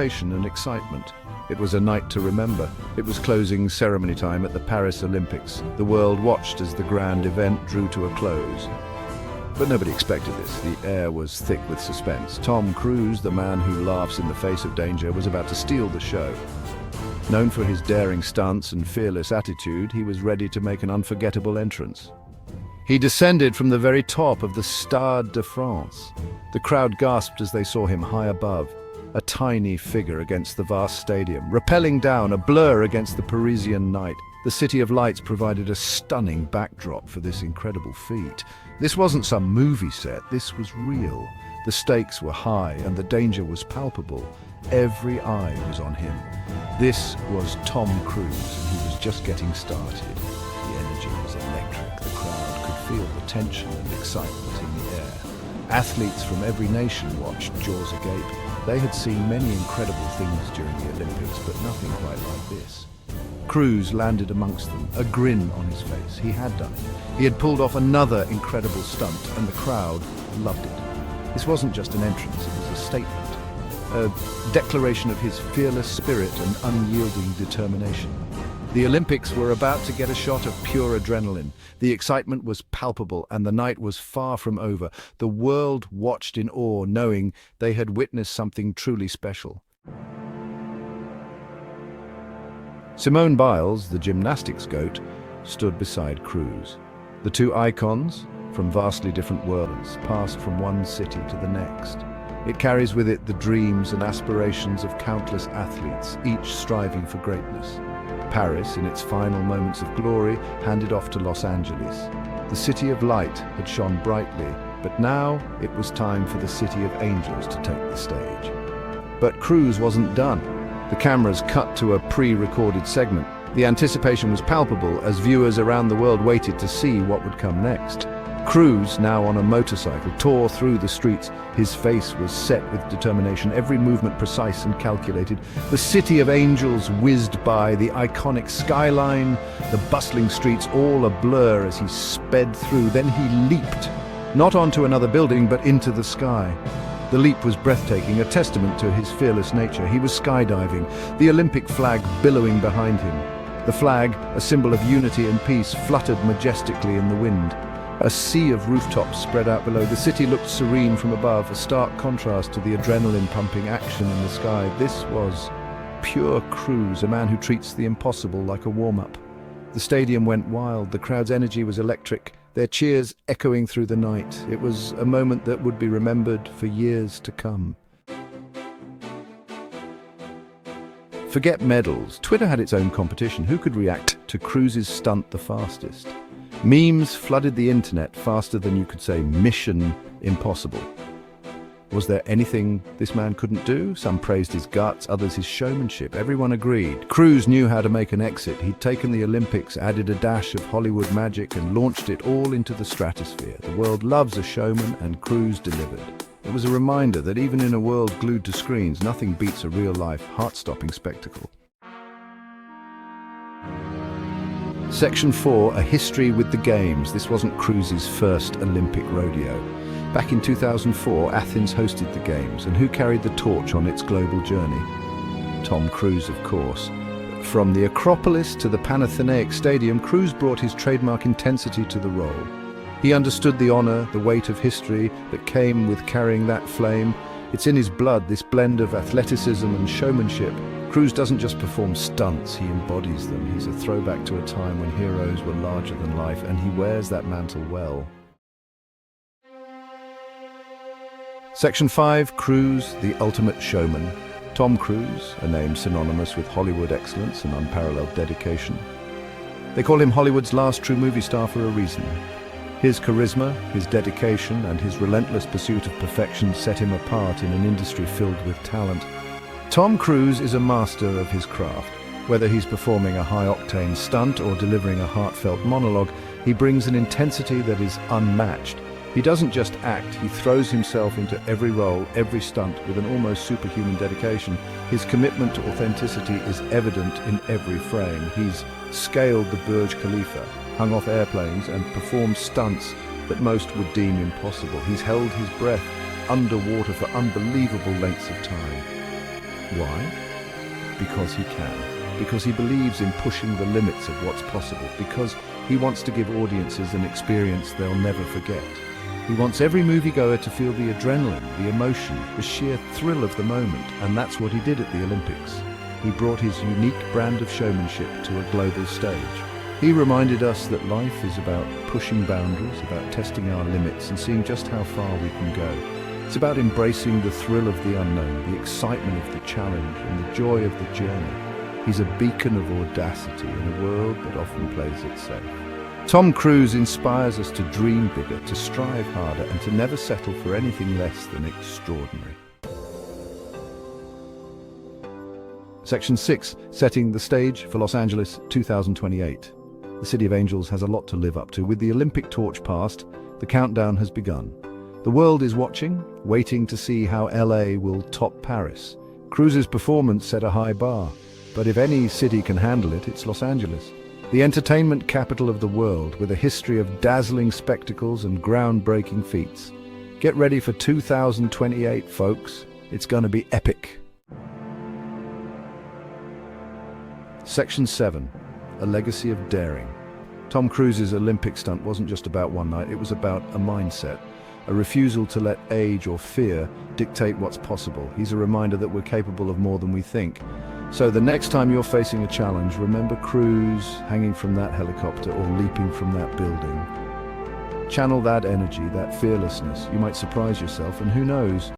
And excitement. It was a night to remember. It was closing ceremony time at the Paris Olympics. The world watched as the grand event drew to a close. But nobody expected this. The air was thick with suspense. Tom Cruise, the man who laughs in the face of danger, was about to steal the show. Known for his daring stunts and fearless attitude, he was ready to make an unforgettable entrance. He descended from the very top of the Stade de France. The crowd gasped as they saw him high above, a tiny figure against the vast stadium, rappelling down, a blur against the Parisian night. The City of Lights provided a stunning backdrop for this incredible feat. This wasn't some movie set, this was real. The stakes were high and the danger was palpable. Every eye was on him. This was Tom Cruise, and he was just getting started. The energy was electric. The crowd could feel the tension and excitement in the air. Athletes from every nation watched, jaws agape. They had seen many incredible things during the Olympics, but nothing quite like this. Cruise landed amongst them, a grin on his face. He had done it. He had pulled off another incredible stunt, and the crowd loved it. This wasn't just an entrance, it was a statement, a declaration of his fearless spirit and unyielding determination. The Olympics were about to get a shot of pure adrenaline. The excitement was palpable, and the night was far from over. The world watched in awe, knowing they had witnessed something truly special. Simone Biles, the gymnastics goat, stood beside Cruise. The two icons, from vastly different worlds, passed from one city to the next. It carries with it the dreams and aspirations of countless athletes, each striving for greatness. Paris, in its final moments of glory, handed off to Los Angeles. The City of Light had shone brightly, but now it was time for the City of Angels to take the stage. But Cruise wasn't done. The cameras cut to a pre-recorded segment. The anticipation was palpable as viewers around the world waited to see what would come next. Cruise, now on a motorcycle, tore through the streets. His face was set with determination, every movement precise and calculated. The City of Angels whizzed by, the iconic skyline, the bustling streets, all a blur as he sped through. Then he leaped, not onto another building, but into the sky. The leap was breathtaking, a testament to his fearless nature. He was skydiving, the Olympic flag billowing behind him. The flag, a symbol of unity and peace, fluttered majestically in the wind. A sea of rooftops spread out below. The city looked serene from above, a stark contrast to the adrenaline-pumping action in the sky. This was pure Cruise, a man who treats the impossible like a warm-up. The stadium went wild. The crowd's energy was electric, their cheers echoing through the night. It was a moment that would be remembered for years to come. Forget medals. Twitter had its own competition. Who could react to Cruise's stunt the fastest? Memes flooded the internet faster than you could say Mission Impossible. Was there anything this man couldn't do? Some praised his guts, others his showmanship. Everyone agreed. Cruise knew how to make an exit. He'd taken the Olympics, added a dash of Hollywood magic, and launched it all into the stratosphere. The world loves a showman, and Cruise delivered. It was a reminder that even in a world glued to screens, nothing beats a real-life, heart-stopping spectacle. Section 4, A History with the Games. This wasn't Cruise's first Olympic rodeo. Back in 2004, Athens hosted the Games, and who carried the torch on its global journey? Tom Cruise, of course. From the Acropolis to the Panathenaic Stadium, Cruise brought his trademark intensity to the role. He understood the honor, the weight of history that came with carrying that flame. It's in his blood, this blend of athleticism and showmanship. Cruise doesn't just perform stunts, he embodies them. He's a throwback to a time when heroes were larger than life, and he wears that mantle well. Section 5, Cruise, the ultimate showman. Tom Cruise, a name synonymous with Hollywood excellence and unparalleled dedication. They call him Hollywood's last true movie star for a reason. His charisma, his dedication, and his relentless pursuit of perfection set him apart in an industry filled with talent. Tom Cruise is a master of his craft. Whether he's performing a high-octane stunt or delivering a heartfelt monologue, he brings an intensity that is unmatched. He doesn't just act, he throws himself into every role, every stunt with an almost superhuman dedication. His commitment to authenticity is evident in every frame. He's scaled the Burj Khalifa, hung off airplanes, and performed stunts that most would deem impossible. He's held his breath underwater for unbelievable lengths of time. Why? Because he can. Because he believes in pushing the limits of what's possible. Because he wants to give audiences an experience they'll never forget. He wants every moviegoer to feel the adrenaline, the emotion, the sheer thrill of the moment, and that's what he did at the Olympics. He brought his unique brand of showmanship to a global stage. He reminded us that life is about pushing boundaries, about testing our limits and seeing just how far we can go. It's about embracing the thrill of the unknown, the excitement of the challenge, and the joy of the journey. He's a beacon of audacity in a world that often plays it safe. Tom Cruise inspires us to dream bigger, to strive harder, and to never settle for anything less than extraordinary. Section 6, setting the stage for Los Angeles 2028. The City of Angels has a lot to live up to. With the Olympic torch passed, the countdown has begun. The world is watching, waiting to see how LA will top Paris. Cruise's performance set a high bar, but if any city can handle it, it's Los Angeles. The entertainment capital of the world, with a history of dazzling spectacles and groundbreaking feats. Get ready for 2028, folks. It's going to be epic. Section 7, a legacy of daring. Tom Cruise's Olympic stunt wasn't just about one night, it was about a mindset, a refusal to let age or fear dictate what's possible. He's a reminder that we're capable of more than we think. So the next time you're facing a challenge, remember Cruise hanging from that helicopter or leaping from that building. Channel that energy, that fearlessness. You might surprise yourself, and who knows,